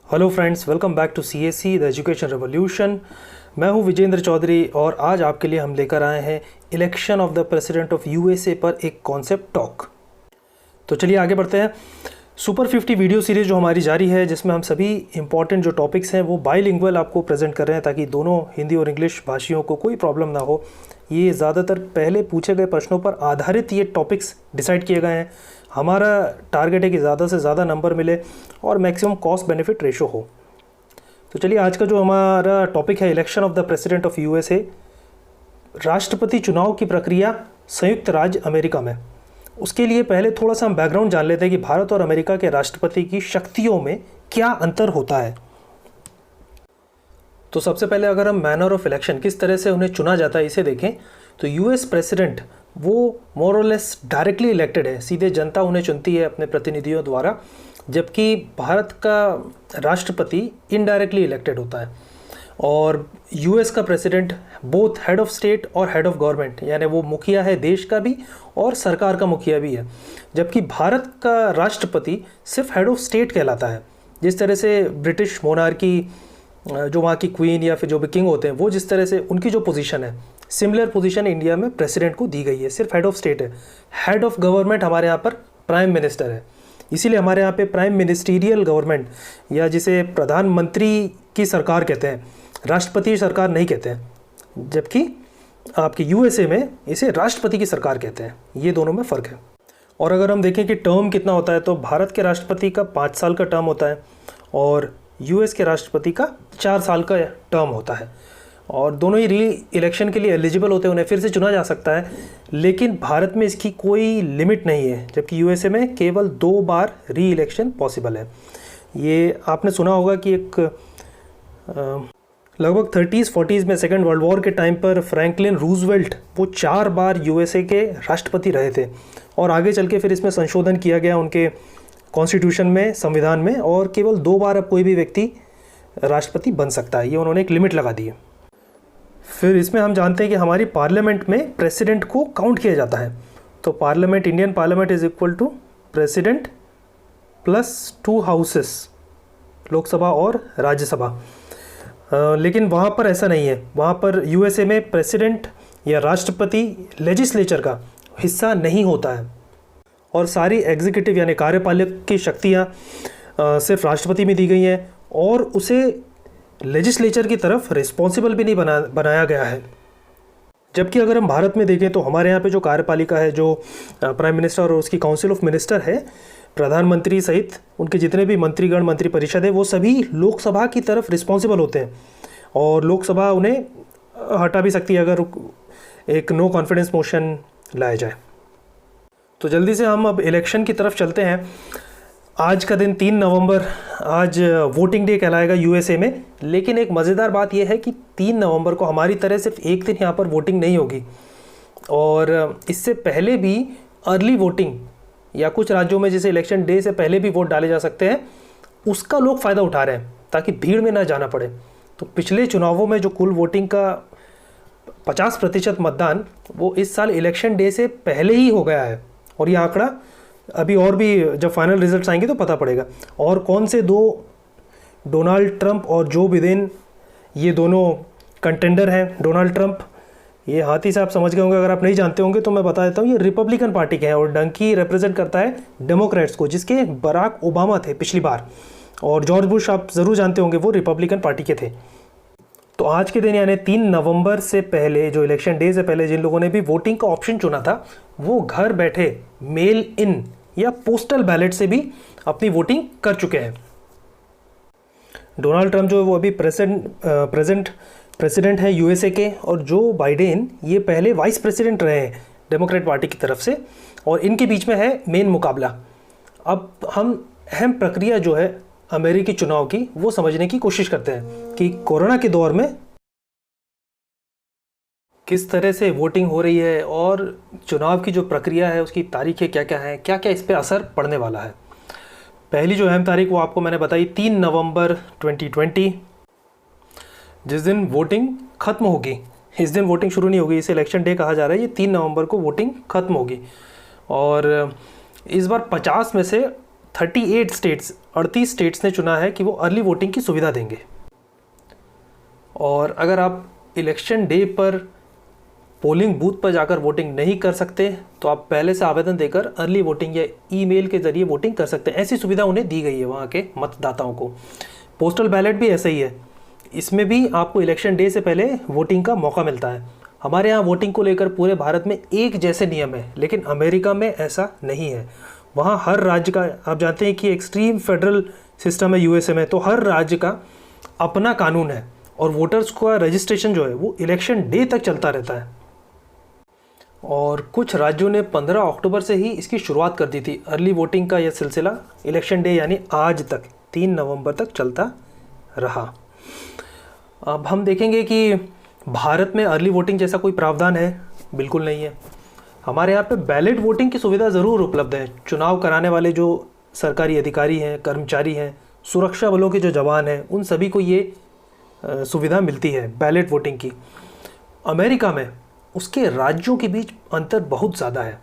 Hello friends, welcome back to CSE the education revolution. मैं हूं विजेंद्र चौधरी और आज आपके लिए हम लेकर आए हैं election of the president of USA पर एक कॉन्सेप्ट टॉक। तो चलिए आगे बढ़ते हैं। सुपर 50 वीडियो सीरीज़ जो हमारी जारी है, जिसमें हम सभी इंपॉर्टेंट जो टॉपिक्स हैं वो बाइलिंगुअल आपको प्रेजेंट कर रहे हैं ताकि दोनों हिंदी और इंग्लिश भाषियों को कोई प्रॉब्लम ना हो। ये ज़्यादातर पहले पूछे गए प्रश्नों पर आधारित ये टॉपिक्स डिसाइड किए गए हैं। हमारा टारगेट है कि ज़्यादा से ज़्यादा नंबर मिले और मैक्सिमम कॉस्ट बेनिफिट रेशो हो। तो चलिए आज का जो हमारा टॉपिक है election of the president of USA, राष्ट्रपति चुनाव की प्रक्रिया संयुक्त राज्य अमेरिका में। उसके लिए पहले थोड़ा सा हम बैकग्राउंड जान लेते हैं कि भारत और अमेरिका के राष्ट्रपति की शक्तियों में क्या अंतर होता है। तो सबसे पहले अगर हम मैनर ऑफ इलेक्शन, किस तरह से उन्हें चुना जाता है, इसे देखें तो US प्रेसिडेंट वो मोर और लेस डायरेक्टली इलेक्टेड है, सीधे जनता उन्हें चुनती है अपने प्रतिनिधियों द्वारा, जबकि भारत का राष्ट्रपति इनडायरेक्टली इलेक्टेड होता है। और US का president both head of state और हेड ऑफ गवर्नमेंट, यानी वो मुखिया है देश का भी और सरकार का मुखिया भी है, जबकि भारत का राष्ट्रपति सिर्फ हेड ऑफ स्टेट कहलाता है। जिस तरह से ब्रिटिश मोनार्की, जो वहाँ की क्वीन या फिर जो भी किंग होते हैं, वो जिस तरह से उनकी जो पोजीशन है, सिमिलर पोजीशन इंडिया में प्रेसिडेंट को दी गई है, सिर्फ हेड ऑफ स्टेट है। हेड ऑफ गवर्नमेंट हमारे यहाँ पर प्राइम मिनिस्टर है, इसीलिए हमारे यहाँ पे प्राइम मिनिस्टीरियल गवर्नमेंट या जिसे प्रधानमंत्री की सरकार कहते हैं, राष्ट्रपति सरकार नहीं कहते हैं, जबकि आपके USA में इसे राष्ट्रपति की सरकार कहते हैं। ये दोनों में फ़र्क है। और अगर हम देखें कि टर्म कितना होता है, तो भारत के राष्ट्रपति का 5 साल का टर्म होता है और US के राष्ट्रपति का 4 साल का टर्म होता है। और दोनों ही री इलेक्शन के लिए एलिजिबल होते हैं, उन्हें फिर से चुना जा सकता है, लेकिन भारत में इसकी कोई लिमिट नहीं है, जबकि USA में केवल 2 बार री इलेक्शन पॉसिबल है। ये आपने सुना होगा कि एक लगभग 30s-40s में सेकेंड वर्ल्ड वॉर के टाइम पर फ्रैंकलिन रूजवेल्ट वो 4 बार USA के राष्ट्रपति रहे थे, और आगे चल के फिर इसमें संशोधन किया गया उनके कॉन्स्टिट्यूशन में, संविधान में, और केवल 2 बार अब कोई भी व्यक्ति राष्ट्रपति बन सकता है। ये उन्होंने एक लिमिट लगा दी है। फिर इसमें हम जानते हैं कि हमारी पार्लियामेंट में प्रेसिडेंट को काउंट किया जाता है। तो parliament, Indian parliament is equal to president plus 2 houses, Lok Sabha और राज्यसभा। लेकिन वहाँ पर ऐसा नहीं है। वहाँ पर USA में प्रेसिडेंट या राष्ट्रपति लेजिस्लेचर का हिस्सा नहीं होता है, और सारी एग्जीक्यूटिव यानी कार्यपालक की शक्तियाँ सिर्फ राष्ट्रपति में दी गई हैं, और उसे लेजिस्लेचर की तरफ रिस्पॉन्सिबल भी नहीं बनाया गया है। जबकि अगर हम भारत में देखें तो हमारे यहाँ पे जो कार्यपालिका है, जो प्राइम मिनिस्टर और उसकी काउंसिल ऑफ मिनिस्टर है, प्रधानमंत्री सहित उनके जितने भी मंत्रीगण, मंत्री परिषद है, वो सभी लोकसभा की तरफ रिस्पॉन्सिबल होते हैं, और लोकसभा उन्हें हटा भी सकती है अगर एक नो कॉन्फिडेंस मोशन लाया जाए। तो जल्दी से हम अब इलेक्शन की तरफ चलते हैं। आज का दिन 3 नवंबर, आज वोटिंग डे कहलाएगा USA में। लेकिन एक मज़ेदार बात यह है कि 3 नवंबर को हमारी तरह सिर्फ एक दिन यहाँ पर वोटिंग नहीं होगी, और इससे पहले भी अर्ली वोटिंग, या कुछ राज्यों में जैसे इलेक्शन डे से पहले भी वोट डाले जा सकते हैं, उसका लोग फ़ायदा उठा रहे हैं ताकि भीड़ में ना जाना पड़े। तो पिछले चुनावों में जो कुल वोटिंग का 50% मतदान, वो इस साल इलेक्शन डे से पहले ही हो गया है, और ये आंकड़ा अभी और भी जब फाइनल रिजल्ट्स आएंगे तो पता पड़ेगा। और कौन से 2, डोनाल्ड ट्रंप और जो बिदेन, ये दोनों कंटेंडर हैं। डोनाल्ड ट्रंप, ये हाथी से आप समझ गए होंगे, अगर आप नहीं जानते होंगे तो मैं बता देता हूँ, ये रिपब्लिकन पार्टी के हैं, और डंकी रिप्रेजेंट करता है डेमोक्रेट्स को, जिसके बराक ओबामा थे पिछली बार, और जॉर्ज बुश आप ज़रूर जानते होंगे, वो रिपब्लिकन पार्टी के थे। तो आज के दिन यानी 3 नवंबर से पहले, जो इलेक्शन डे से पहले जिन लोगों ने भी वोटिंग का ऑप्शन चुना था, वो घर बैठे मेल इन या पोस्टल बैलेट से भी अपनी वोटिंग कर चुके हैं। डोनाल्ड ट्रंप जो है वो अभी प्रेजेंट प्रेसिडेंट है USA के, और जो बाइडेन ये पहले वाइस प्रेसिडेंट रहे हैं डेमोक्रेट पार्टी की तरफ से, और इनके बीच में है मेन मुकाबला। अब हम अहम प्रक्रिया जो है अमेरिकी चुनाव की, वो समझने की कोशिश करते हैं कि कोरोना के दौर में किस तरह से वोटिंग हो रही है, और चुनाव की जो प्रक्रिया है उसकी तारीखें क्या क्या हैं, क्या क्या इस पर असर पड़ने वाला है। पहली जो अहम तारीख वो आपको मैंने बताई, 3 नवंबर 2020, जिस दिन वोटिंग ख़त्म होगी। इस दिन वोटिंग शुरू नहीं होगी, इसे इलेक्शन डे कहा जा रहा है। ये 3 नवंबर को वोटिंग ख़त्म होगी, और इस बार 50 में से 38 स्टेट्स ने चुना है कि वो अर्ली वोटिंग की सुविधा देंगे। और अगर आप इलेक्शन डे पर पोलिंग बूथ पर जाकर वोटिंग नहीं कर सकते तो आप पहले से आवेदन देकर अर्ली वोटिंग या ईमेल के ज़रिए वोटिंग कर सकते हैं। ऐसी सुविधा उन्हें दी गई है वहाँ के मतदाताओं को। पोस्टल बैलेट भी ऐसा ही है, इसमें भी आपको इलेक्शन डे से पहले वोटिंग का मौका मिलता है। हमारे यहाँ वोटिंग को लेकर पूरे भारत में एक जैसे नियम है, लेकिन अमेरिका में ऐसा नहीं है। वहाँ हर राज्य का, आप जानते हैं कि एक्सट्रीम फेडरल सिस्टम है यूएसए में, तो हर राज्य का अपना कानून है और वोटर्स का रजिस्ट्रेशन जो है वो इलेक्शन डे तक चलता रहता है। और कुछ राज्यों ने 15 अक्टूबर से ही इसकी शुरुआत कर दी थी। अर्ली वोटिंग का यह सिलसिला इलेक्शन डे यानी आज तक 3 नवंबर तक चलता रहा। अब हम देखेंगे कि भारत में अर्ली वोटिंग जैसा कोई प्रावधान है? बिल्कुल नहीं है। हमारे यहाँ पे बैलेट वोटिंग की सुविधा ज़रूर उपलब्ध है। चुनाव कराने वाले जो सरकारी अधिकारी हैं, कर्मचारी हैं, सुरक्षा बलों के जो जवान हैं, उन सभी को ये सुविधा मिलती है बैलेट वोटिंग की। अमेरिका में उसके राज्यों के बीच अंतर बहुत ज़्यादा है।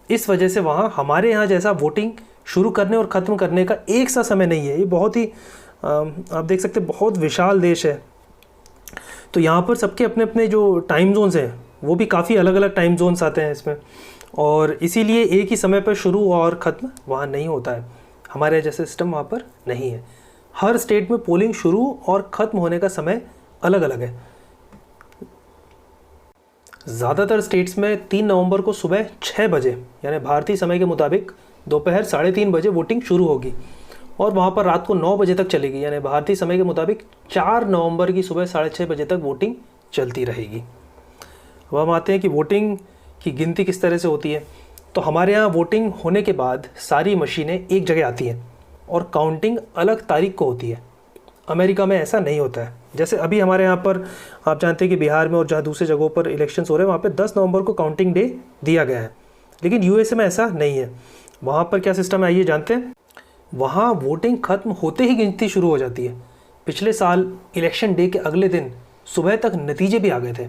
इस वजह से वहाँ हमारे यहाँ जैसा वोटिंग शुरू करने और ख़त्म करने का एक सा समय नहीं है। ये बहुत ही आप देख सकते बहुत विशाल देश है, तो यहाँ पर सबके अपने अपने जो टाइम जोन्स हैं वो भी काफ़ी अलग अलग टाइम जोन्स आते हैं इसमें, और इसीलिए एक ही समय पर शुरू और ख़त्म वहाँ नहीं होता है। हमारे जैसे सिस्टम वहाँ पर नहीं है। हर स्टेट में पोलिंग शुरू और ख़त्म होने का समय अलग अलग है। ज़्यादातर स्टेट्स में 3 नवंबर को सुबह 6 बजे यानी भारतीय समय के मुताबिक दोपहर 3:30 बजे वोटिंग शुरू होगी और वहाँ पर रात को 9 बजे तक चलेगी, यानी भारतीय समय के मुताबिक 4 नवंबर की सुबह 6:30 बजे तक वोटिंग चलती रहेगी। अब हम आते हैं कि वोटिंग की गिनती किस तरह से होती है। तो हमारे यहाँ वोटिंग होने के बाद सारी मशीनें एक जगह आती हैं और काउंटिंग अलग तारीख को होती है। अमेरिका में ऐसा नहीं होता है। जैसे अभी हमारे यहाँ पर आप जानते हैं कि बिहार में और जहाँ दूसरे जगहों पर इलेक्शंस हो रहे हैं वहाँ पे 10 नवंबर को काउंटिंग डे दिया गया है, लेकिन यूएसए में ऐसा नहीं है। वहाँ पर क्या सिस्टम है आइए जानते हैं। वहाँ वोटिंग ख़त्म होते ही गिनती शुरू हो जाती है। पिछले साल इलेक्शन डे के अगले दिन सुबह तक नतीजे भी आ गए थे,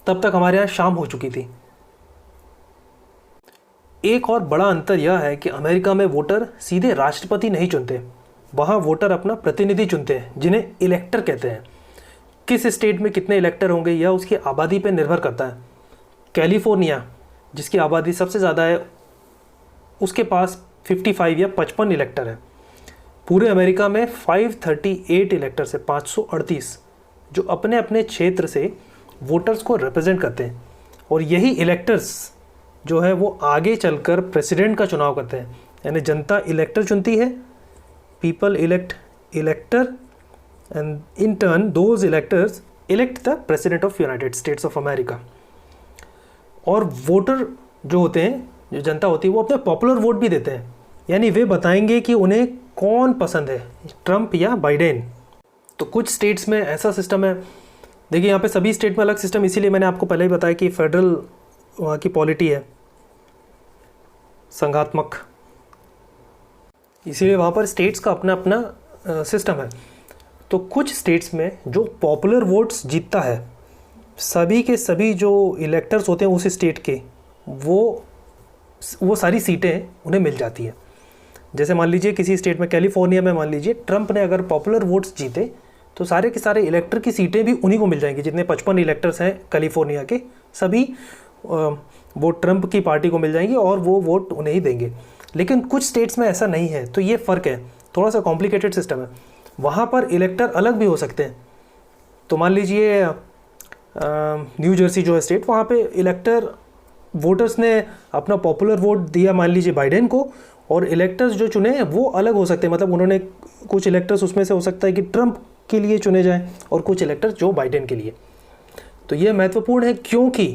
तब तक हमारे यहाँ शाम हो चुकी थी। एक और बड़ा अंतर यह है कि अमेरिका में वोटर सीधे राष्ट्रपति नहीं चुनते, वहाँ वोटर अपना प्रतिनिधि चुनते हैं जिन्हें इलेक्टर कहते हैं। किस स्टेट में कितने इलेक्टर होंगे यह उसकी आबादी पर निर्भर करता है। कैलिफोर्निया जिसकी आबादी सबसे ज़्यादा है उसके पास 55 या 55 इलेक्टर है। पूरे अमेरिका में 538 इलेक्टर्स है, 538 जो अपने अपने क्षेत्र से वोटर्स को रिप्रेजेंट करते हैं, और यही इलेक्टर्स जो है वो आगे चलकर प्रेसिडेंट का चुनाव करते हैं। यानी जनता इलेक्टर चुनती है, people elect इलेक्टर and in turn those electors elect the president of United states of America. और वोटर जो होते हैं, जो जनता होती है, वो अपने पॉपुलर वोट भी देते हैं, यानी वे बताएंगे कि उन्हें कौन पसंद है, ट्रंप या बाइडेन। तो कुछ स्टेट्स में ऐसा सिस्टम है, देखिए यहाँ पे सभी स्टेट में अलग सिस्टम, इसीलिए मैंने आपको पहले ही बताया कि फेडरल वहाँ की पॉलिटी है संघात्मक, इसीलिए वहाँ पर स्टेट्स का अपना अपना सिस्टम है। तो कुछ स्टेट्स में जो पॉपुलर वोट्स जीतता है, सभी के सभी जो इलेक्टर्स होते हैं उस स्टेट के, वो सारी सीटें उन्हें मिल जाती हैं। जैसे मान लीजिए किसी स्टेट में, कैलिफोर्निया में मान लीजिए ट्रंप ने अगर पॉपुलर वोट्स जीते तो सारे के सारे इलेक्टर की सीटें भी उन्हीं को मिल जाएंगी। जितने 55 इलेक्टर्स हैं कैलिफोर्निया के, सभी वो ट्रंप की पार्टी को मिल जाएंगी और वो वोट उन्हें ही देंगे। लेकिन कुछ स्टेट्स में ऐसा नहीं है, तो ये फ़र्क है, थोड़ा सा कॉम्प्लिकेटेड सिस्टम है। वहाँ पर इलेक्टर अलग भी हो सकते हैं। तो मान लीजिए न्यू जर्सी जो है स्टेट, वहाँ पे इलेक्टर वोटर्स ने अपना पॉपुलर वोट दिया मान लीजिए बाइडेन को, और इलेक्टर्स जो चुने वो अलग हो सकते हैं। मतलब उन्होंने कुछ इलेक्टर्स उसमें से हो सकता है कि ट्रंप के लिए चुने जाएं और कुछ इलेक्टर्स जो बाइडेन के लिए। तो ये महत्वपूर्ण है क्योंकि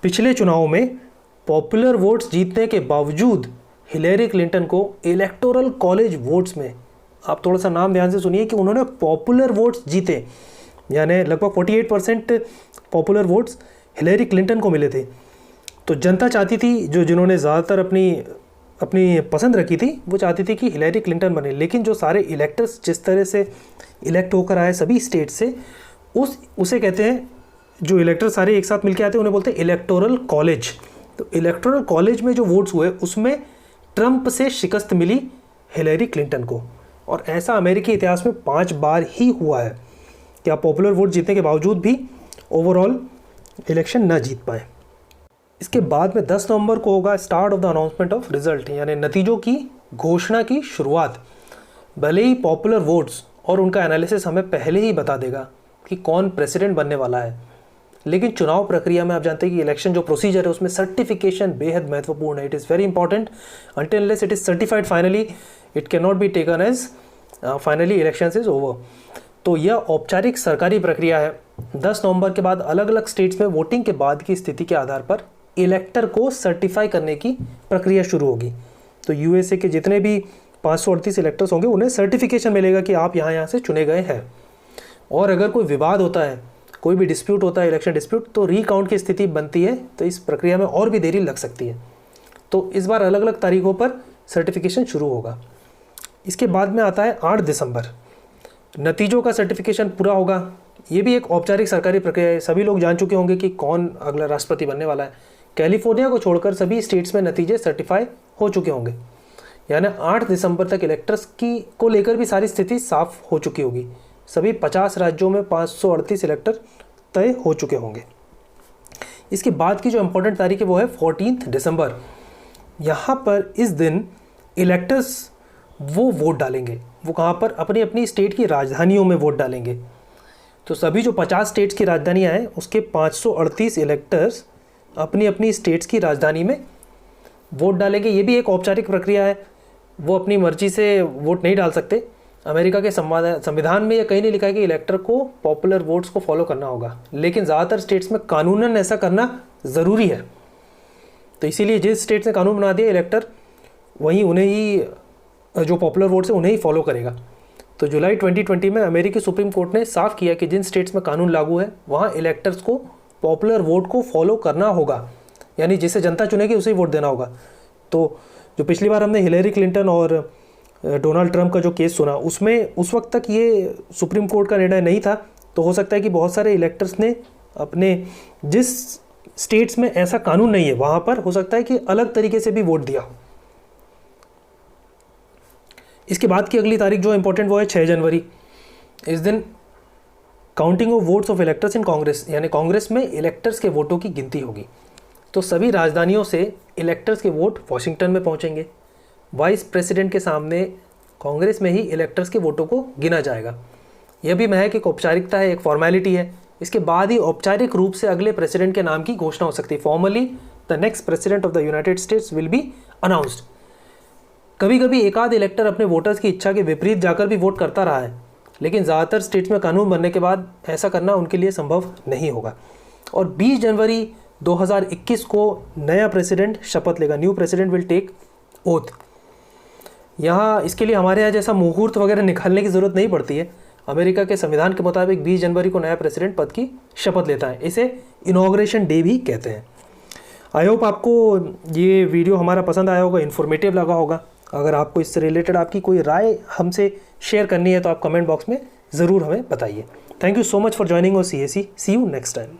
पिछले चुनाव में पॉपुलर वोट्स जीतने के बावजूद हिलेरी क्लिंटन को इलेक्टोरल कॉलेज वोट्स में, आप थोड़ा सा नाम ध्यान से सुनिए, कि उन्होंने पॉपुलर वोट्स जीते, यानी लगभग 48% पॉपुलर वोट्स हिलेरी क्लिंटन को मिले थे। तो जनता चाहती थी, जिन्होंने ज़्यादातर अपनी पसंद रखी थी, वो चाहती थी कि हिलेरी क्लिंटन बने। लेकिन जो सारे इलेक्टर्स जिस तरह से इलेक्ट होकर आए सभी स्टेट से, उसे कहते हैं, जो इलेक्टर सारे एक साथ मिलके आते हैं उन्हें बोलते हैं इलेक्टोरल कॉलेज। तो इलेक्टोरल कॉलेज में जो वोट्स हुए उसमें ट्रंप से शिकस्त मिली हिलेरी क्लिंटन को। और ऐसा अमेरिकी इतिहास में 5 बार ही हुआ है कि आप पॉपुलर वोट जीतने के बावजूद भी ओवरऑल इलेक्शन ना जीत पाए। इसके बाद में 10 नवंबर को होगा start of the announcement of result, यानी नतीजों की घोषणा की शुरुआत। भले ही पॉपुलर वोट्स और उनका एनालिसिस हमें पहले ही बता देगा कि कौन प्रेसिडेंट बनने वाला है, लेकिन चुनाव प्रक्रिया में आप जानते हैं कि इलेक्शन जो प्रोसीजर है उसमें सर्टिफिकेशन बेहद महत्वपूर्ण है। It is very important. Until unless it is certified finally it can not be taken as finally election is over. तो यह औपचारिक सरकारी प्रक्रिया है। 10 नवंबर के बाद अलग अलग स्टेट्स में वोटिंग के बाद की स्थिति के आधार पर इलेक्टर को सर्टिफाई करने की प्रक्रिया शुरू होगी। तो यूएसए के जितने भी 538 इलेक्टर्स होंगे उन्हें सर्टिफिकेशन मिलेगा कि आप यहाँ से चुने गए हैं। और अगर कोई विवाद होता है, कोई भी डिस्प्यूट होता है, इलेक्शन डिस्प्यूट, तो रीकाउंट की स्थिति बनती है। तो इस प्रक्रिया में और भी देरी लग सकती है। तो इस बार अलग अलग तारीखों पर सर्टिफिकेशन शुरू होगा। इसके बाद में आता है 8 दिसंबर, नतीजों का सर्टिफिकेशन पूरा होगा। ये भी एक औपचारिक सरकारी प्रक्रिया है। सभी लोग जान चुके होंगे कि कौन अगला राष्ट्रपति बनने वाला है। कैलिफोर्निया को छोड़कर सभी स्टेट्स में नतीजे सर्टिफाई हो चुके होंगे, यानी 8 दिसंबर तक इलेक्टर्स की को लेकर भी सारी स्थिति साफ हो चुकी होगी। सभी 50 राज्यों में 538 इलेक्टर तय हो चुके होंगे। इसके बाद की जो इम्पोर्टेंट तारीख है वो है 14 दिसंबर। यहाँ पर इस दिन इलेक्टर्स वो वोट डालेंगे। वो कहाँ पर? अपनी अपनी स्टेट की राजधानियों में वोट डालेंगे। तो सभी जो 50 स्टेट्स की राजधानियाँ हैं उसके 538 इलेक्टर्स अपनी अपनी स्टेट्स की राजधानी में वोट डालेंगे। ये भी एक औपचारिक प्रक्रिया है। वो अपनी मर्जी से वोट नहीं डाल सकते। अमेरिका के संविधान में ये कहीं नहीं लिखा है कि इलेक्टर को पॉपुलर वोट्स को फॉलो करना होगा, लेकिन ज़्यादातर स्टेट्स में कानूनन ऐसा करना ज़रूरी है। तो इसीलिए जिस स्टेट्स ने कानून बना दिया, इलेक्टर वहीं उन्हें ही जो पॉपुलर वोट्स है उन्हें ही फॉलो करेगा। तो जुलाई 2020 में अमेरिकी सुप्रीम कोर्ट ने साफ किया कि जिन स्टेट्स में कानून लागू है वहाँ इलेक्टर्स को पॉपुलर वोट को फॉलो करना होगा, यानी जिसे जनता चुनेगी उसे ही वोट देना होगा। तो जो पिछली बार हमने हिलेरी क्लिंटन और डोनाल्ड ट्रंप का जो केस सुना, उसमें उस वक्त तक ये सुप्रीम कोर्ट का निर्णय नहीं था। तो हो सकता है कि बहुत सारे इलेक्टर्स ने अपने जिस स्टेट्स में ऐसा कानून नहीं है वहाँ पर हो सकता है कि अलग तरीके से भी वोट दिया हो। इसके बाद की अगली तारीख जो इंपॉर्टेंट वो है 6 जनवरी। इस दिन counting of votes of electors in Congress, यानी कांग्रेस में इलेक्टर्स के वोटों की गिनती होगी। तो सभी राजधानियों से इलेक्टर्स के वोट वॉशिंगटन में पहुंचेंगे। वाइस प्रेसिडेंट के सामने कांग्रेस में ही इलेक्टर्स के वोटों को गिना जाएगा। यह भी महज एक औपचारिकता है, एक फॉर्मेलिटी है। इसके बाद ही औपचारिक रूप से अगले प्रेसिडेंट के नाम की घोषणा हो सकती है। Formally the next president of the United states will be announced. कभी कभी एक आध इलेक्टर अपने वोटर्स की इच्छा के विपरीत जाकर भी वोट करता रहा है, लेकिन ज़्यादातर स्टेट्स में कानून बनने के बाद ऐसा करना उनके लिए संभव नहीं होगा। और 20 जनवरी 2021 को नया प्रेसिडेंट शपथ लेगा। New president will take oath. यहाँ इसके लिए हमारे यहाँ जैसा मुहूर्त वगैरह निकालने की ज़रूरत नहीं पड़ती है। अमेरिका के संविधान के मुताबिक 20 जनवरी को नया प्रेसिडेंट पद की शपथ लेता है। इसे इनॉग्रेशन डे भी कहते हैं। आई होप आपको ये वीडियो हमारा पसंद आया होगा, इन्फॉर्मेटिव लगा होगा। अगर आपको इससे रिलेटेड आपकी कोई राय हमसे शेयर करनी है तो आप कमेंट बॉक्स में ज़रूर हमें बताइए। Thank you so much for joining our CAC। See you next time.